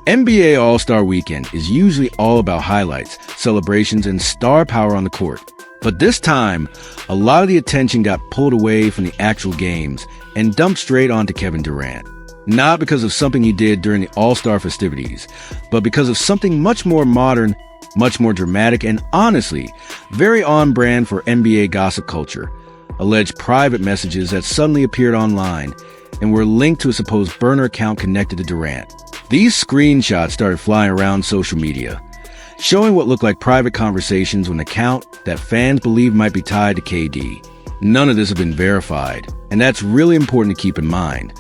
NBA All-Star Weekend is usually all about highlights, celebrations, and star power on the court. But this time, a lot of the attention got pulled away from the actual games and dumped straight onto Kevin Durant. Not because of something he did during the All-Star festivities, but because of something much more modern, much more dramatic, and honestly, very on-brand for NBA gossip culture. Alleged private messages that suddenly appeared online and were linked to a supposed burner account connected to Durant. These screenshots started flying around social media, showing what looked like private conversations with an account that fans believed might be tied to KD. None of this has been verified, and that's really important to keep in mind.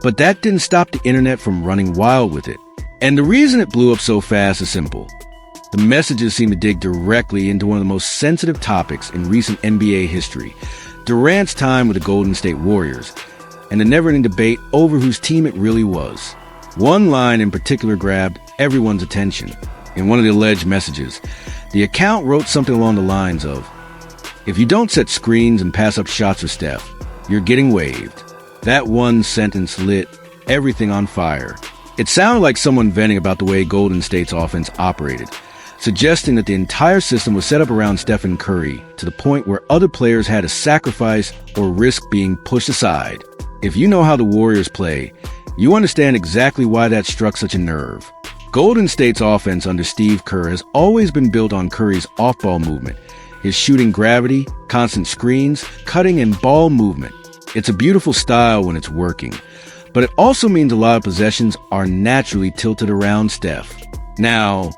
But that didn't stop the internet from running wild with it. And the reason it blew up so fast is simple. The messages seem to dig directly into one of the most sensitive topics in recent NBA history, Durant's time with the Golden State Warriors, and the never-ending debate over whose team it really was. One line in particular grabbed everyone's attention. In one of the alleged messages, the account wrote something along the lines of, "If you don't set screens and pass up shots for Steph, you're getting waived." That one sentence lit everything on fire. It sounded like someone venting about the way Golden State's offense operated, suggesting that the entire system was set up around Stephen Curry to the point where other players had to sacrifice or risk being pushed aside. If you know how the Warriors play, you understand exactly why that struck such a nerve. Golden State's offense under Steve Kerr has always been built on Curry's off-ball movement, his shooting gravity, constant screens, cutting, and ball movement. It's a beautiful style when it's working, but it also means a lot of possessions are naturally tilted around Steph. Now,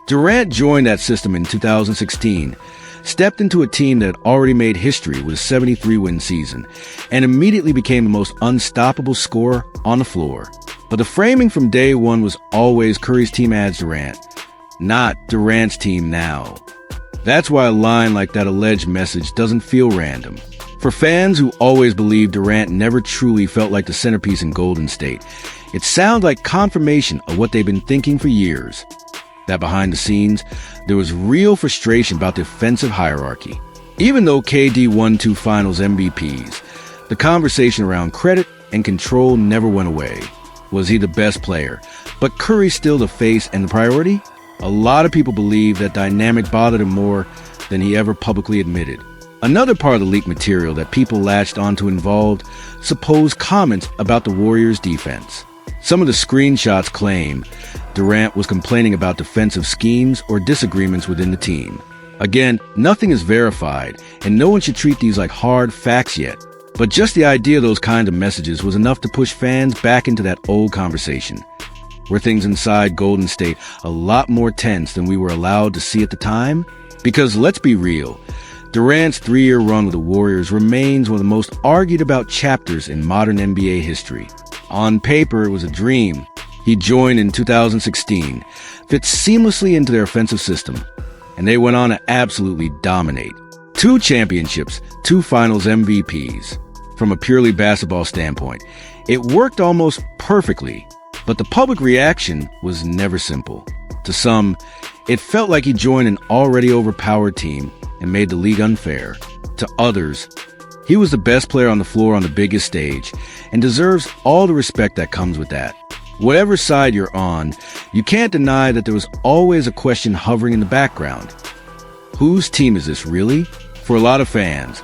Durant joined that system in 2016, stepped into a team that had already made history with a 73-win season, and immediately became the most unstoppable scorer on the floor. But the framing from day one was always Curry's team adds Durant, not Durant's team now. That's why a line like that alleged message doesn't feel random. For fans who always believed Durant never truly felt like the centerpiece in Golden State, it sounds like confirmation of what they've been thinking for years. That behind the scenes, there was real frustration about the offensive hierarchy. Even though KD won 2 Finals MVPs, the conversation around credit and control never went away. Was he the best player? But Curry's still the face and the priority? A lot of people believe that dynamic bothered him more than he ever publicly admitted. Another part of the leaked material that people latched onto involved supposed comments about the Warriors' defense. Some of the screenshots claim Durant was complaining about defensive schemes or disagreements within the team. Again, nothing is verified, and no one should treat these like hard facts yet. But just the idea of those kind of messages was enough to push fans back into that old conversation. Were things inside Golden State a lot more tense than we were allowed to see at the time? Because let's be real, Durant's 3-year run with the Warriors remains one of the most argued about chapters in modern NBA history. On paper, it was a dream. He joined in 2016, fit seamlessly into their offensive system, and they went on to absolutely dominate. 2 championships, 2 Finals MVPs. From a purely basketball standpoint, it worked almost perfectly, but the public reaction was never simple. To some, it felt like he joined an already overpowered team and made the league unfair. To others, he was the best player on the floor on the biggest stage and deserves all the respect that comes with that. Whatever side you're on, you can't deny that there was always a question hovering in the background. Whose team is this really? For a lot of fans,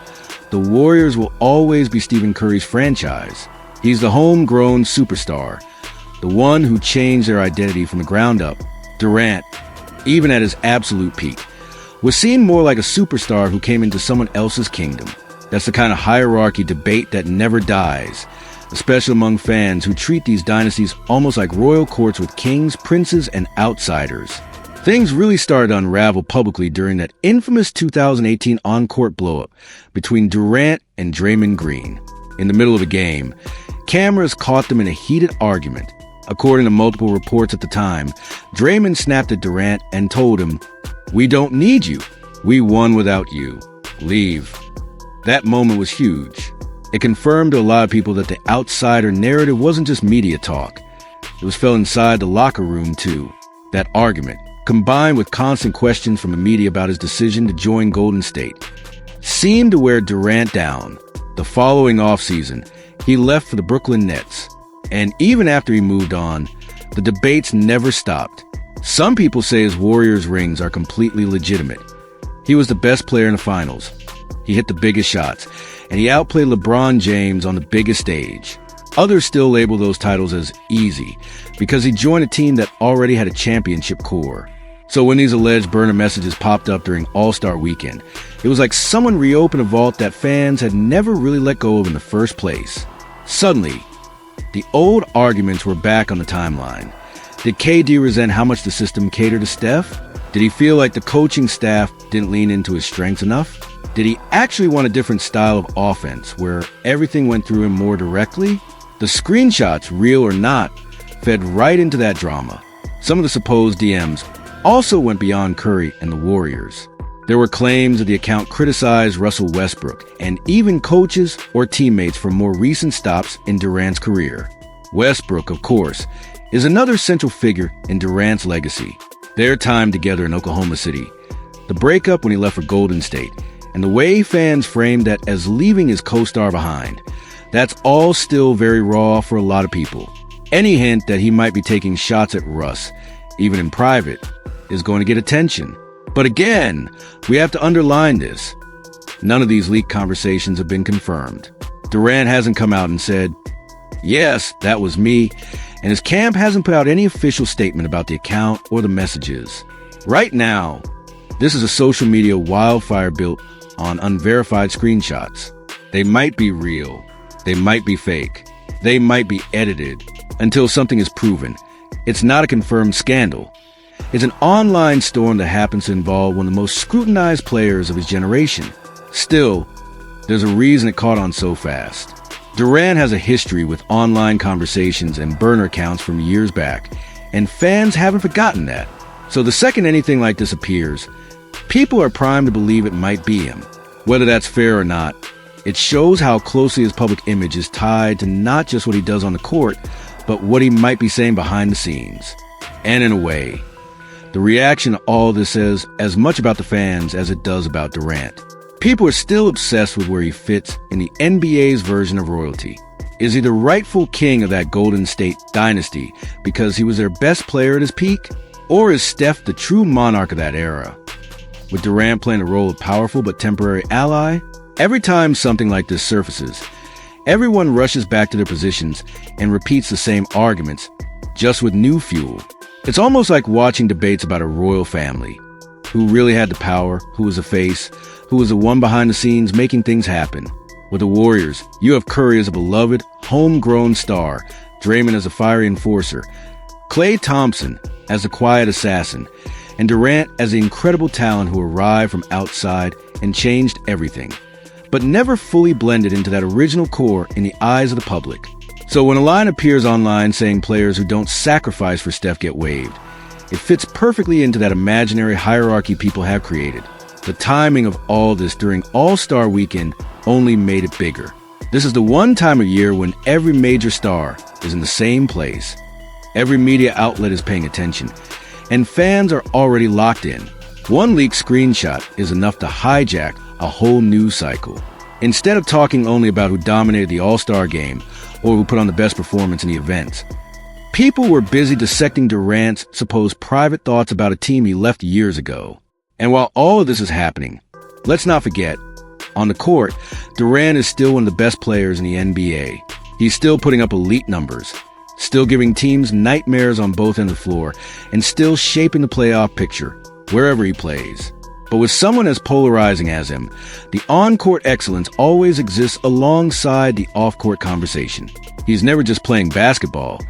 the Warriors will always be Stephen Curry's franchise. He's the homegrown superstar, the one who changed their identity from the ground up. Durant, even at his absolute peak, was seen more like a superstar who came into someone else's kingdom. That's the kind of hierarchy debate that never dies, especially among fans who treat these dynasties almost like royal courts with kings, princes, and outsiders. Things really started to unravel publicly during that infamous 2018 on-court blow-up between Durant and Draymond Green. In the middle of a game, cameras caught them in a heated argument. According to multiple reports at the time, Draymond snapped at Durant and told him, "We don't need you. We won without you. Leave." That moment was huge. It confirmed to a lot of people that the outsider narrative wasn't just media talk. It was felt inside the locker room, too. That argument, combined with constant questions from the media about his decision to join Golden State, seemed to wear Durant down. The following offseason, he left for the Brooklyn Nets. And even after he moved on, The debates never stopped. Some people say his Warriors rings are completely legitimate. He was the best player in the finals. He hit the biggest shots, and he outplayed LeBron James on the biggest stage. Others still label those titles as easy because he joined a team that already had a championship core. So when these alleged burner messages popped up during All-Star Weekend, it was like someone reopened a vault that fans had never really let go of in the first place. Suddenly, the old arguments were back on the timeline. Did KD resent how much the system catered to Steph? Did he feel like the coaching staff didn't lean into his strengths enough? Did he actually want a different style of offense where everything went through him more directly? The screenshots, real or not, fed right into that drama. Some of the supposed DMs also went beyond Curry and the Warriors. There were claims that the account criticized Russell Westbrook and even coaches or teammates for more recent stops in Durant's career. Westbrook, of course, is another central figure in Durant's legacy. Their time together in Oklahoma City, the breakup when he left for Golden State, and the way fans framed that as leaving his co-star behind. That's all still very raw for a lot of people. Any hint that he might be taking shots at Russ, even in private, is going to get attention. But again, we have to underline this. None of these leaked conversations have been confirmed. Durant hasn't come out and said, "Yes, that was me," and his camp hasn't put out any official statement about the account or the messages. Right now, this is a social media wildfire built on unverified screenshots. They might be real. They might be fake. They might be edited until something is proven. It's not a confirmed scandal. It's an online storm that happens to involve one of the most scrutinized players of his generation. Still, there's a reason it caught on so fast. Durant has a history with online conversations and burner accounts from years back, and fans haven't forgotten that. So the second anything like this appears, people are primed to believe it might be him. Whether that's fair or not, it shows how closely his public image is tied to not just what he does on the court, but what he might be saying behind the scenes. And in a way, the reaction to all this says as much about the fans as it does about Durant. People are still obsessed with where he fits in the NBA's version of royalty. Is he the rightful king of that Golden State dynasty because he was their best player at his peak? Or is Steph the true monarch of that era? With Durant playing the role of powerful but temporary ally? Every time something like this surfaces, everyone rushes back to their positions and repeats the same arguments, just with new fuel. It's almost like watching debates about a royal family. Who really had the power? Who was the face? Who was the one behind the scenes making things happen? With the Warriors, you have Curry as a beloved, homegrown star, Draymond as a fiery enforcer, Klay Thompson as a quiet assassin, and Durant as the incredible talent who arrived from outside and changed everything, but never fully blended into that original core in the eyes of the public. So when a line appears online saying players who don't sacrifice for Steph get waived, it fits perfectly into that imaginary hierarchy people have created. The timing of all this during All-Star Weekend only made it bigger. This is the one time of year when every major star is in the same place. Every media outlet is paying attention, and fans are already locked in. One leaked screenshot is enough to hijack a whole news cycle. Instead of talking only about who dominated the All-Star game or who put on the best performance in the events, people were busy dissecting Durant's supposed private thoughts about a team he left years ago. And while all of this is happening, let's not forget, on the court, Durant is still one of the best players in the NBA. He's still putting up elite numbers, still giving teams nightmares on both ends of the floor, and still shaping the playoff picture wherever he plays. But with someone as polarizing as him, the on-court excellence always exists alongside the off-court conversation. He's never just playing basketball.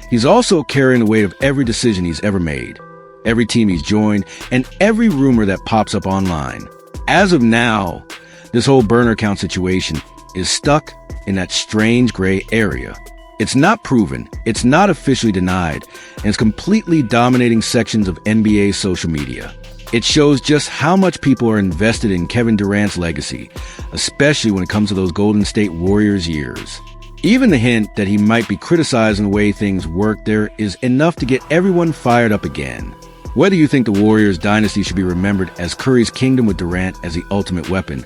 He's also carrying the weight of every decision he's ever made, every team he's joined, and every rumor that pops up online. As of now, this whole burner account situation is stuck in that strange gray area. It's not proven, it's not officially denied, and it's completely dominating sections of NBA social media. It shows just how much people are invested in Kevin Durant's legacy, especially when it comes to those Golden State Warriors years. Even the hint that he might be criticizing the way things work there is enough to get everyone fired up again. Whether you think the Warriors dynasty should be remembered as Curry's kingdom with Durant as the ultimate weapon,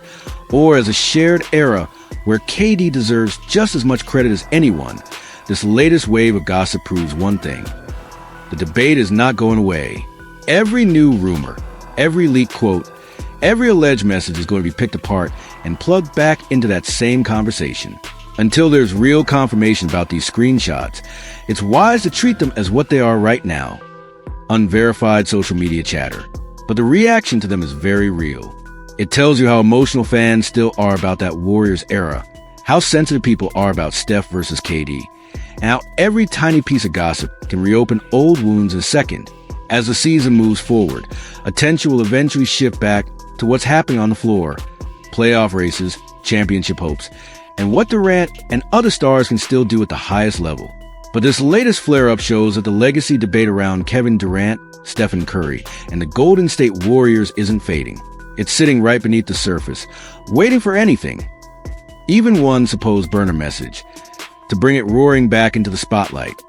or as a shared era where KD deserves just as much credit as anyone, this latest wave of gossip proves one thing. the debate is not going away. Every new rumor, every leaked quote, every alleged message is going to be picked apart and plugged back into that same conversation. Until there's real confirmation about these screenshots, it's wise to treat them as what they are right now: unverified social media chatter. But the reaction to them is very real. It tells you how emotional fans still are about that Warriors era, how sensitive people are about Steph versus KD, and how every tiny piece of gossip can reopen old wounds in a second. As the season moves forward, attention will eventually shift back to what's happening on the floor: playoff races, championship hopes, and what Durant and other stars can still do at the highest level. But this latest flare-up shows that the legacy debate around Kevin Durant, Stephen Curry, and the Golden State Warriors isn't fading. It's sitting right beneath the surface, waiting for anything, even one supposed burner message, to bring it roaring back into the spotlight.